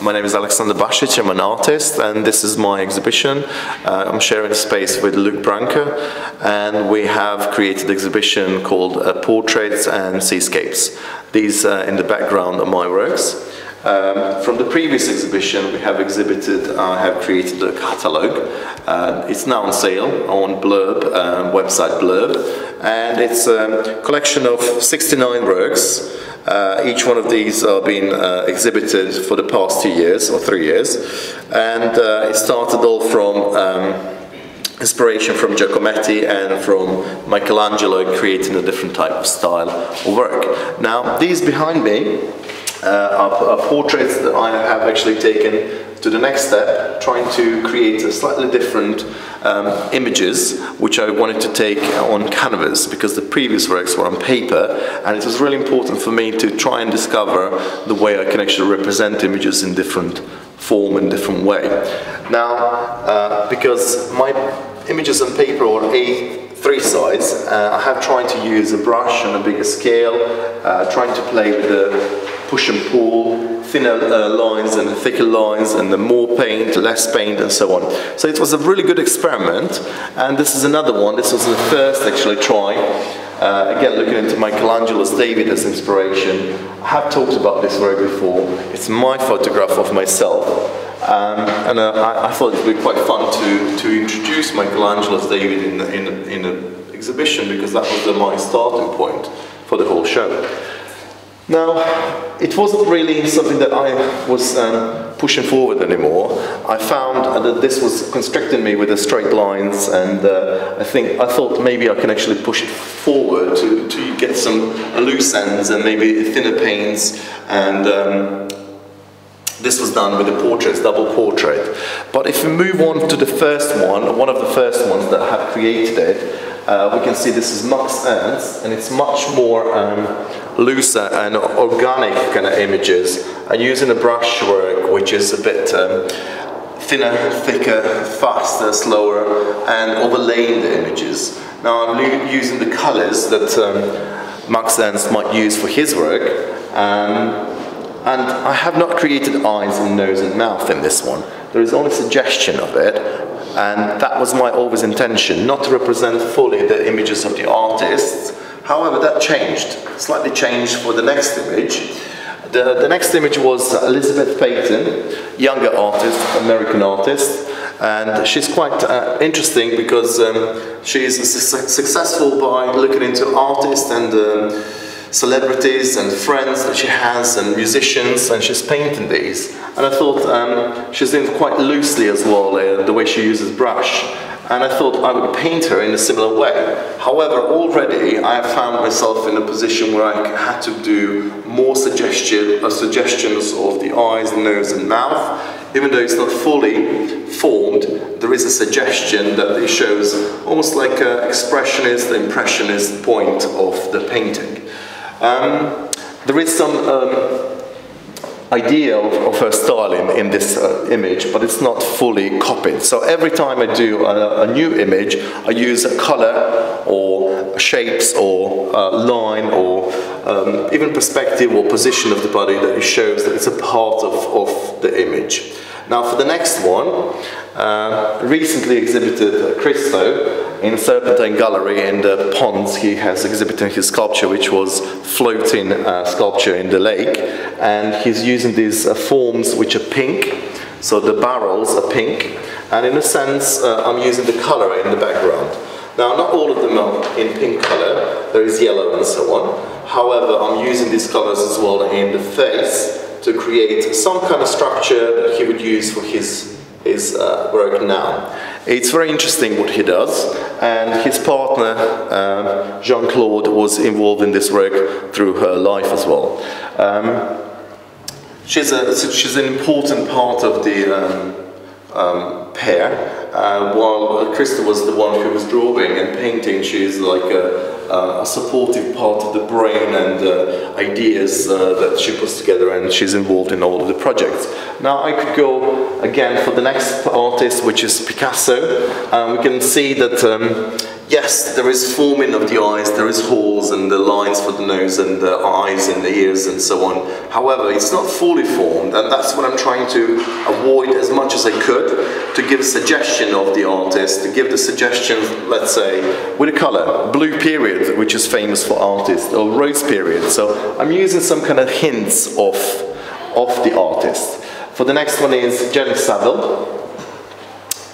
My name is Aleksandar. I'm an artist, and this is my exhibition. I'm sharing space with Branca, and we have created an exhibition called Portraits and Seascapes. These in the background are my works. From the previous exhibition, we have exhibited, I have created a catalogue. It's now on sale on Blurb, website Blurb, and it's a collection of 69 works. Each one of these are being exhibited for the past 2 years or 3 years, and it started all from inspiration from Giacometti and from Michelangelo, creating a different type of style of work. Now, these behind me are portraits that I have actually taken to the next step, trying to create a slightly different images, which I wanted to take on canvas, because the previous works were on paper, and it was really important for me to try and discover the way I can actually represent images in different form and different way. Now, because my images on paper are A3 size, I have tried to use a brush on a bigger scale, trying to play with the push and pull, thinner lines and thicker lines, and the more paint, less paint, and so on. So it was a really good experiment, and this is another one. This was the first actually try. Again, looking into Michelangelo's David as inspiration. I have talked about this work before. It's my photograph of myself, and I thought it would be quite fun to introduce Michelangelo's David in the exhibition, because that was my starting point for the whole show. Now, it wasn't really something that I was pushing forward anymore. I found that this was constricting me with the straight lines, and I thought maybe I can actually push it forward to get some loose ends and maybe thinner paints, and this was done with the portraits, double portrait. But if we move on to the first one of the first ones that I have created it, we can see this is Max Ernst, and it's much more looser and organic kind of images. I'm using a brush work which is a bit thinner, thicker, faster, slower, and overlaying the images. Now I'm using the colors that Max Ernst might use for his work, and I have not created eyes and nose and mouth in this one. There is only suggestion of it, and that was my always intention, not to represent fully the images of the artists. However, that changed, slightly changed for the next image. The next image was Elizabeth Peyton, younger artist, American artist, and she's quite interesting because she's successful by looking into artists and celebrities and friends that she has and musicians, and she's painting these. And I thought she's doing quite loosely as well, the way she uses brush. And I thought I would paint her in a similar way. However, already I have found myself in a position where I had to do more suggestions of the eyes, nose and mouth. Even though it's not fully formed, there is a suggestion that it shows almost like an expressionist, impressionist point of the painting. There is some idea of her style in this image, but it's not fully copied. So every time I do a new image, I use a color or shapes or line or even perspective or position of the body that shows that it's a part of the image. Now for the next one, recently exhibited Christo in Serpentine Gallery in the ponds. He has exhibited his sculpture, which was floating sculpture in the lake, and he's using these forms which are pink, so the barrels are pink, and in a sense I'm using the color in the background. Now not all of them are in pink color, there is yellow and so on. However, I'm using these colors as well in the face to create some kind of structure that he would use for his work now. It's very interesting what he does, and his partner Jean-Claude was involved in this work through her life as well. She's an important part of the pair, while Krista was the one who was drawing and painting. She's like a supportive part of the brain and ideas that she puts together, and she's involved in all of the projects. Now I could go again for the next artist, which is Picasso. We can see that Yes, there is forming of the eyes, there is holes and the lines for the nose and the eyes and the ears and so on. However, it's not fully formed, and that's what I'm trying to avoid as much as I could, to give a suggestion of the artist, to give the suggestion, let's say, with a color, blue period, which is famous for artists, or rose period. So I'm using some kind of hints of the artist. For the next one is Jenny Saville.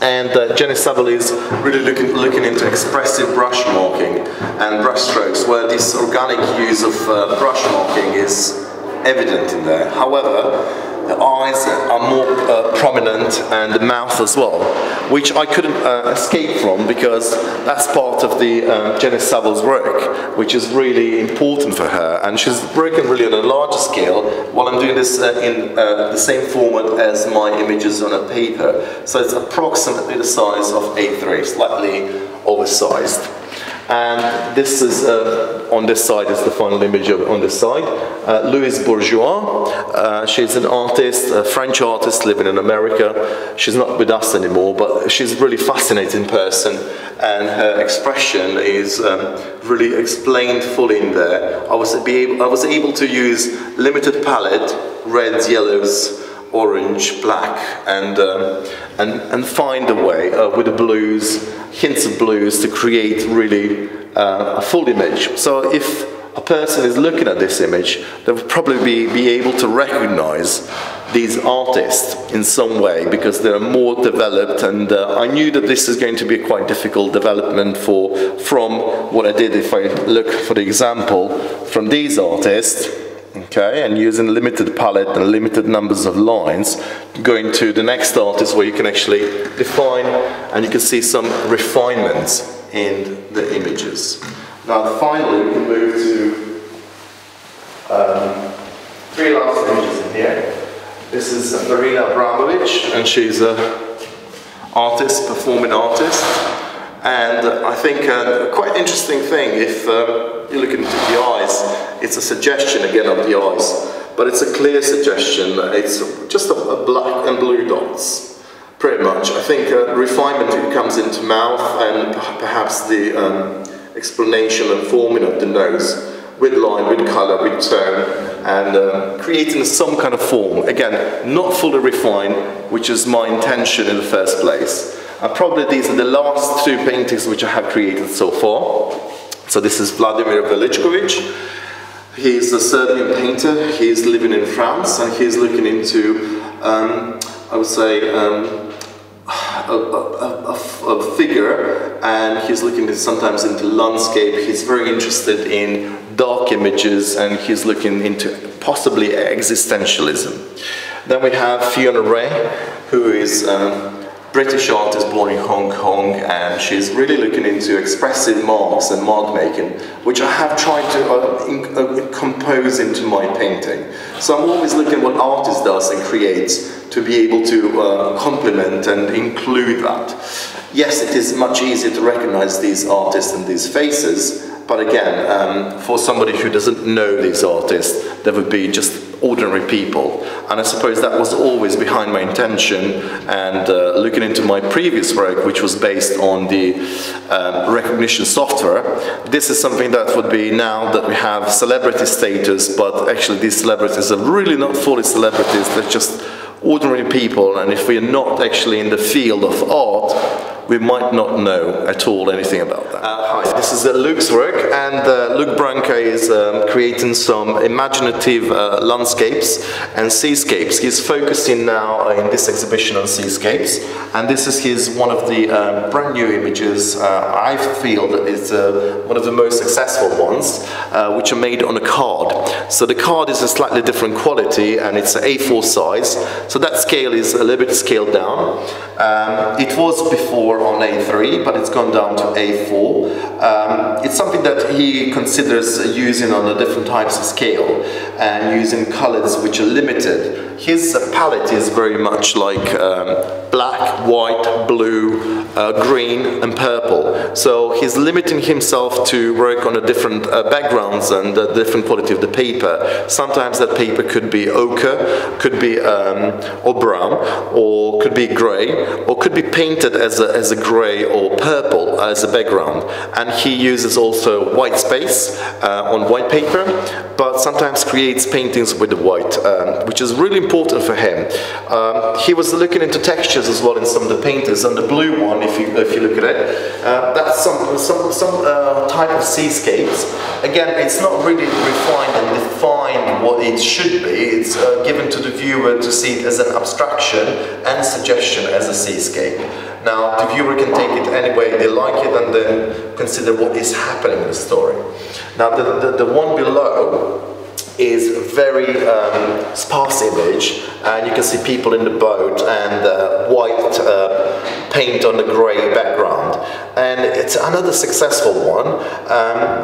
And Jenny Saville is really looking into expressive brush marking and brush strokes, where this organic use of brush marking is evident in there. However, the eyes are more prominent, and the mouth as well, which I couldn't escape from, because that's part of the Jenny Saville's work, which is really important for her, and she's working really on a larger scale, while I'm doing this in the same format as my images on a paper. So it's approximately the size of A3, slightly oversized. And this is, on this side is the final image on this side. Louise Bourgeois, she's an artist, a French artist living in America. She's not with us anymore, but she's a really fascinating person, and her expression is really explained fully in there. I was able to use limited palette, reds, yellows, orange, black, and find a way with the blues, hints of blues, to create really a full image. So if a person is looking at this image, they will probably be able to recognize these artists in some way, because they're more developed, and I knew that this is going to be a quite difficult development from what I did. If I look for the example from these artists, okay, and using limited palette and limited numbers of lines, going to the next artist where you can actually define, and you can see some refinements in the images. Now finally we can move to three last images in here. This is Marina Abramovich, and she's an artist, performing artist. And I think a quite interesting thing, if you look into the eyes, it's a suggestion again of the eyes, but it's a clear suggestion. It's just a black and blue dots, pretty much. I think refinement comes into mouth, and perhaps the explanation and forming of the nose, with line, with color, with tone, and creating some kind of form. Again, not fully refined, which is my intention in the first place. Probably these are the last two paintings which I have created so far. So this is Vladimir Velichkovich. He's a Serbian painter. He's living in France, and he's looking into, I would say, a figure, and he's looking sometimes into landscape. He's very interested in dark images, and he's looking into possibly existentialism. Then we have Fiona Ray, who is British artist born in Hong Kong, and she's really looking into expressive marks and mark making, which I have tried to compose into my painting. So I'm always looking at what artist does and creates, to be able to complement and include that. Yes, it is much easier to recognize these artists and these faces, but again, for somebody who doesn't know these artists, they would be just ordinary people. And I suppose that was always behind my intention, and looking into my previous work, which was based on the recognition software, this is something that would be, now that we have celebrity status, but actually these celebrities are really not fully celebrities, they're just ordinary people, and if we're not actually in the field of art, we might not know at all anything about that. Hi, this is Luke's work, and Luke Branca is creating some imaginative landscapes and seascapes. He's focusing now in this exhibition on seascapes, and this is one of the brand new images. I feel that it's one of the most successful ones, which are made on a card. So the card is a slightly different quality, and it's an A4 size, so that scale is a little bit scaled down. It was before on A3, but it's gone down to A4. It's something that he considers using on the different types of scale, and using colors which are limited. His palette is very much like black, white, blue, green and purple. So he's limiting himself to work on a different backgrounds and different quality of the paper. Sometimes that paper could be ochre, could be or brown, or could be grey, or could be painted as a grey or purple as a background. And he uses also white space on white paper, but sometimes creates paintings with the white, which is really important for him. He was looking into textures as well in some of the paintings. And the blue one, if you look at it, that's some type of seascapes. Again, it's not really refined and defined what it should be. It's given to the viewer to see it as an abstraction and suggestion as a seascape. Now, the viewer can take it any way they like it and then consider what is happening in the story. Now, the one below is very sparse image, and you can see people in the boat and white paint on the grey background. And it's another successful one.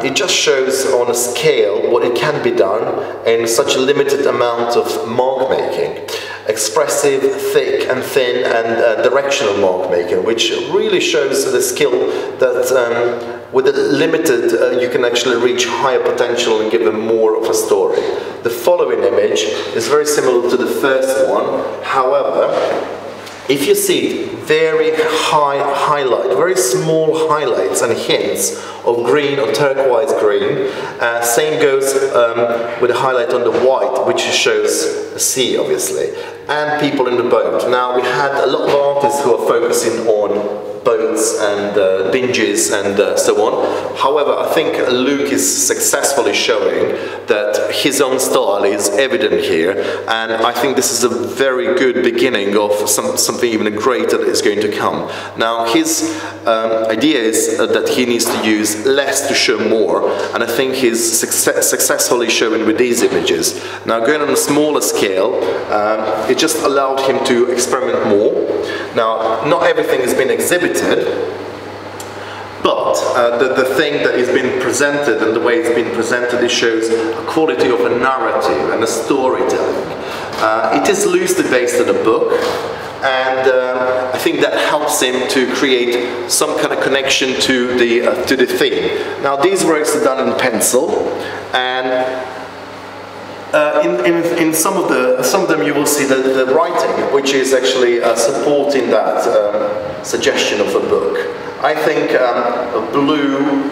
It just shows on a scale what it can be done in such a limited amount of mark making. Expressive, thick and thin, and directional mark making, which really shows the skill that with the limited you can actually reach higher potential and give them more of a story. The following image is very similar to the first one. However, if you see very high highlight, very small highlights and hints of green or turquoise green, same goes with a highlight on the white, which shows the sea, obviously, and people in the boat. Now, we had a lot of artists who are focusing on boats and dinges and so on. However, I think Luke is successfully showing that his own style is evident here, and I think this is a very good beginning of something even greater that is going to come. Now, his idea is that he needs to use less to show more, and I think he's successfully showing with these images. Now, going on a smaller scale, it just allowed him to experiment more. Now, not everything has been exhibited, but the thing that is being presented and the way it's been presented, it shows a quality of a narrative and a storytelling. It is loosely based on a book, and I think that helps him to create some kind of connection to the theme. Now, these works are done in pencil, and in some of them you will see the writing, which is actually supporting that suggestion of a book. I think blue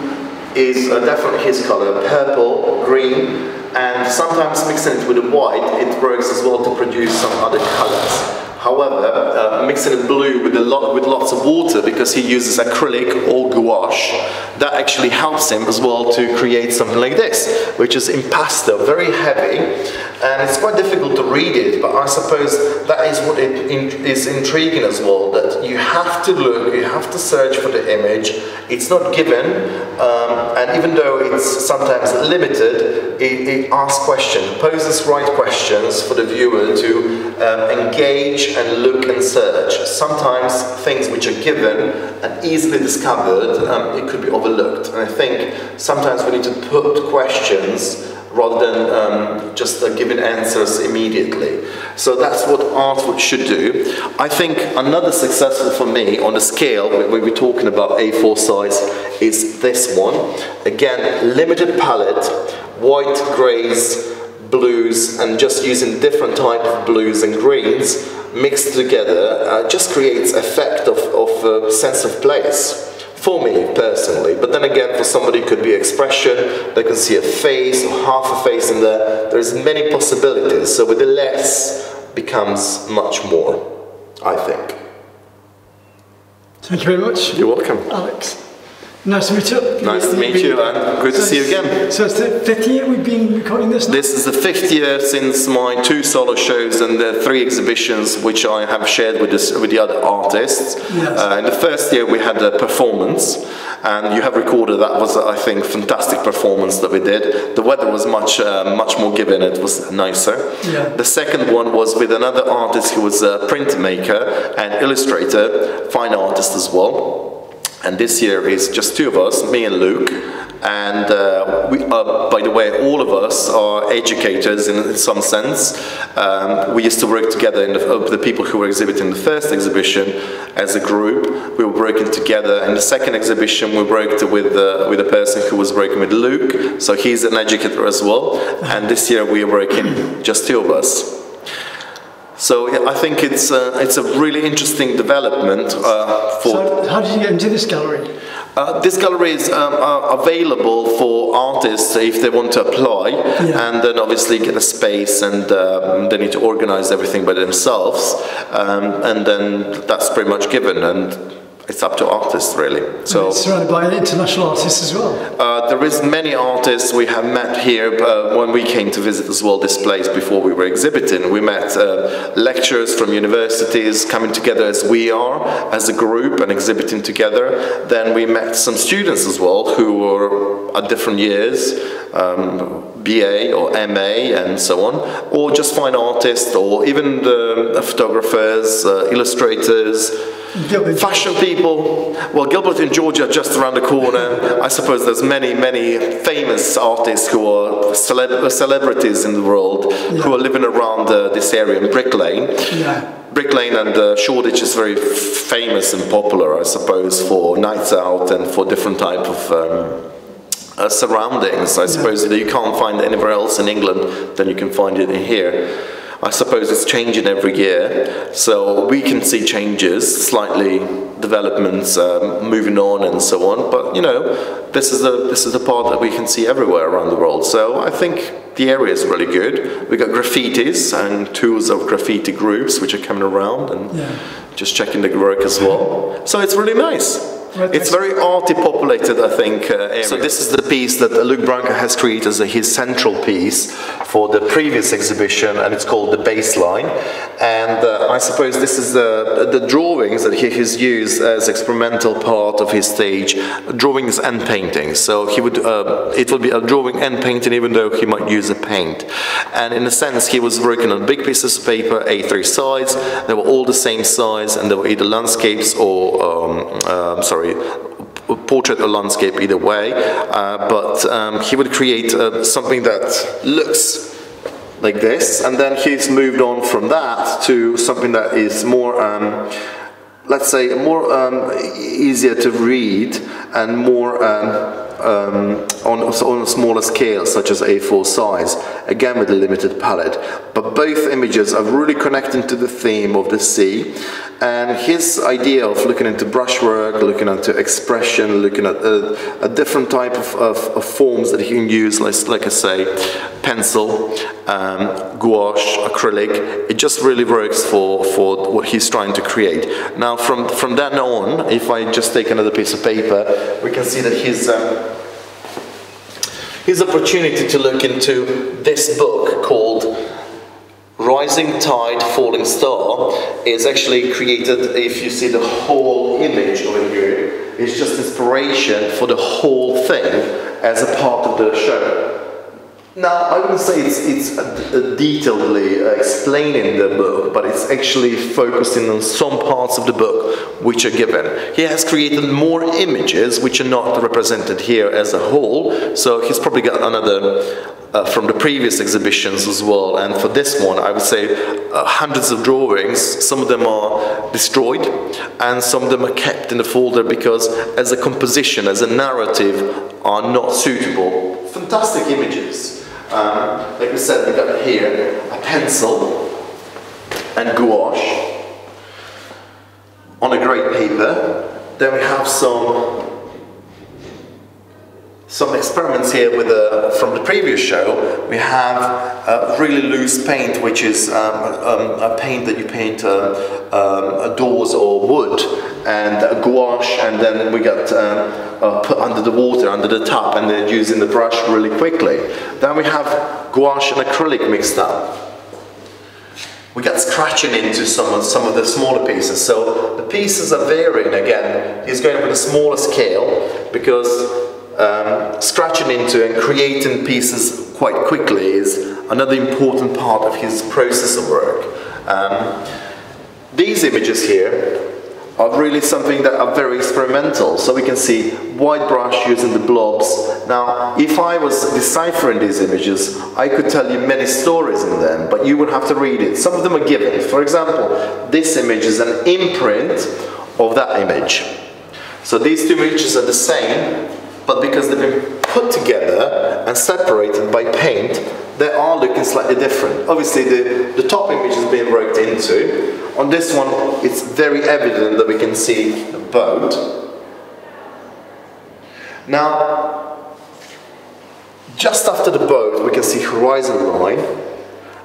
is definitely his color, purple, green, and sometimes mixing it with the white, it works as well to produce some other colors. However, mixing the blue with lots of water, because he uses acrylic or gouache, that actually helps him as well to create something like this, which is impasto, very heavy, and it's quite difficult to read it, but I suppose that is what is intriguing as well, that you have to look, you have to search for the image. It's not given, and even though it's sometimes limited, it asks questions, poses right questions for the viewer to engage and look and search. Sometimes things which are given and easily discovered, it could be overlooked. And I think sometimes we need to put questions rather than just giving answers immediately. So that's what art should do. I think another successful for me on the scale, when we're talking about A4 size, is this one. Again, limited palette, white, greys, blues, and just using different type of blues and greens mixed together just creates effect of a sense of place. For me personally, but then again, for somebody it could be expression, they can see a face or half a face in there. There's many possibilities, so with the less becomes much more, I think. Thank you very much. You're welcome. Alex. Nice to meet you. Nice to meet you, and good to see you again. So it's the 5th year we've been recording this now? This is the 5th year since my 2 solo shows and the 3 exhibitions which I have shared with the other artists. Yes. In the first year we had a performance, and you have recorded that was, I think, fantastic performance that we did. The weather was much more given, it was nicer. Yeah. The second one was with another artist who was a printmaker and illustrator, fine artist as well. And this year is just two of us, me and Luke. And by the way, all of us are educators in some sense. We used to work together, the people who were exhibiting the first exhibition as a group. We were working together. In the second exhibition, we worked with a person who was working with Luke. So he's an educator as well. And this year we are working just two of us. So I think it's a really interesting development. So how did you get into this gallery? This gallery is available for artists if they want to apply, and then obviously get a space, and they need to organize everything by themselves, and then that's pretty much given, and it's up to artists really. So it's surrounded by international artists as well. There is many artists we have met here when we came to visit as well this place before we were exhibiting. We met lecturers from universities coming together as we are, as a group, and exhibiting together. Then we met some students as well who were at different years, BA or MA and so on, or just fine artists, or even the photographers, illustrators, fashion people. Well, Gilbert in Georgia, just around the corner. I suppose there's many famous artists who are celebrities in the world who are living around this area in Brick Lane. Brick Lane and Shoreditch is very famous and popular, I suppose, for nights out and for different type of surroundings. I suppose that you can't find anywhere else in England than you can find it in here. I suppose it's changing every year, so we can see changes, slightly developments, moving on and so on. But you know, this is the part that we can see everywhere around the world. So I think the area is really good. We got graffitis and tours of graffiti groups which are coming around and just checking the work as well. So it's really nice. It's very arty populated, I think, area. So this is the piece that Luke Branca has created as his central piece for the previous exhibition, and it's called The Baseline. And I suppose this is the drawings that he has used as experimental part of his stage, drawings and paintings. So he would, it would be a drawing and painting, even though he might use a paint. And in a sense, he was working on big pieces of paper, A3 size. They were all the same size, and they were either landscapes or, portrait or landscape, either way, but he would create something that looks like this, and then he's moved on from that to something that is more, let's say, more easier to read and more on a smaller scale, such as A4 size, again with a limited palette. But both images are really connecting to the theme of the sea, and his idea of looking into brushwork, looking into expression, looking at a different type of forms that he can use, like I say, pencil, gouache, acrylic. It just really works for what he's trying to create. Now from then on, if I just take another piece of paper, we can see that his opportunity to look into this book called Rising Tide, Falling Star is actually created. If you see the whole image over here, it's just inspiration for the whole thing as a part of the show. Now, I wouldn't say it's detailedly explaining the book, but it's actually focusing on some parts of the book which are given. He has created more images which are not represented here as a whole, so he's probably got another from the previous exhibitions as well, and for this one I would say hundreds of drawings. Some of them are destroyed and some of them are kept in the folder because as a composition, as a narrative, are not suitable. Fantastic images. Like we said, we got here a pencil and gouache on a grey paper. Then we have some experiments here with from the previous show. We have a really loose paint, which is a paint that you paint doors or wood, and a gouache, and then we got put under the water, under the tap, and then using the brush really quickly. Then we have gouache and acrylic mixed up. We got scratching into some of the smaller pieces, so the pieces are varying. Again, he's going with a smaller scale because scratching into and creating pieces quite quickly is another important part of his process of work. These images here are really something that are very experimental. So we can see white brush using the blobs. Now, if I was deciphering these images, I could tell you many stories in them, but you would have to read it. Some of them are given. For example, this image is an imprint of that image. So these two images are the same, but because they've been put together and separated by paint, they are looking slightly different. Obviously, the top image is being worked into. On this one, it's very evident that we can see a boat. Now, just after the boat, we can see horizon line,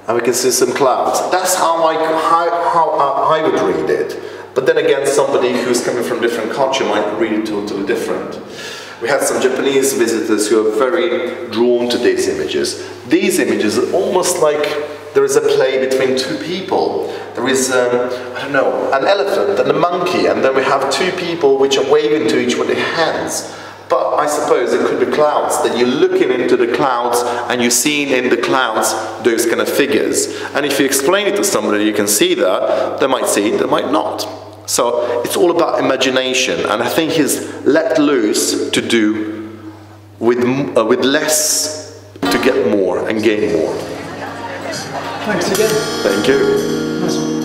and we can see some clouds. That's how I would read it. But then again, somebody who's coming from a different culture might read it totally different. We had some Japanese visitors who are very drawn to these images. These images are almost like there is a play between two people. There is, I don't know, an elephant and a monkey, and then we have two people which are waving to each other with their hands. But I suppose it could be clouds, that you're looking into the clouds and you're seeing in the clouds those kind of figures. And if you explain it to somebody, you can see that, they might see it, they might not. So it's all about imagination, and I think he's let loose to do with less to get more and gain more. Thanks again. Thank you. Nice one.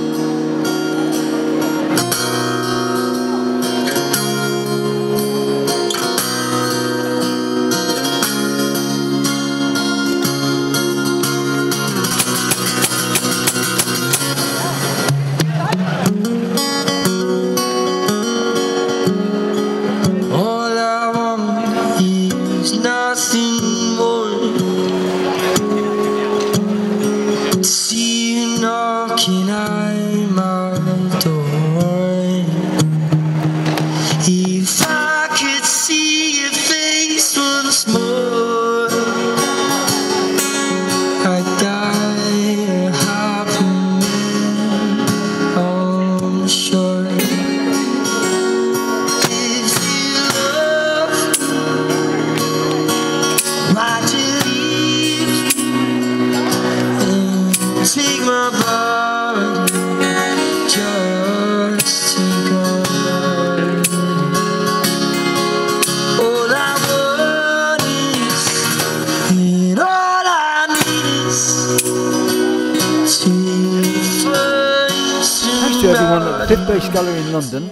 To everyone at the Fifth Base Gallery in London,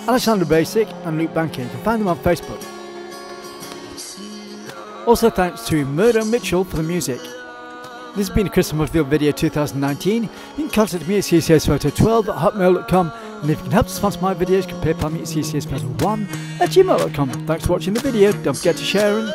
Aleksandar Basic and Luke Branca. You can find them on Facebook. Also thanks to Murdo Mitchell for the music. This has been a Chris Mudfield video 2019. You can contact me at ccasphoto12@hotmail.com, and if you can help to sponsor my videos, you can PayPal me at ccasphoto1@gmail.com. Thanks for watching the video. Don't forget to share and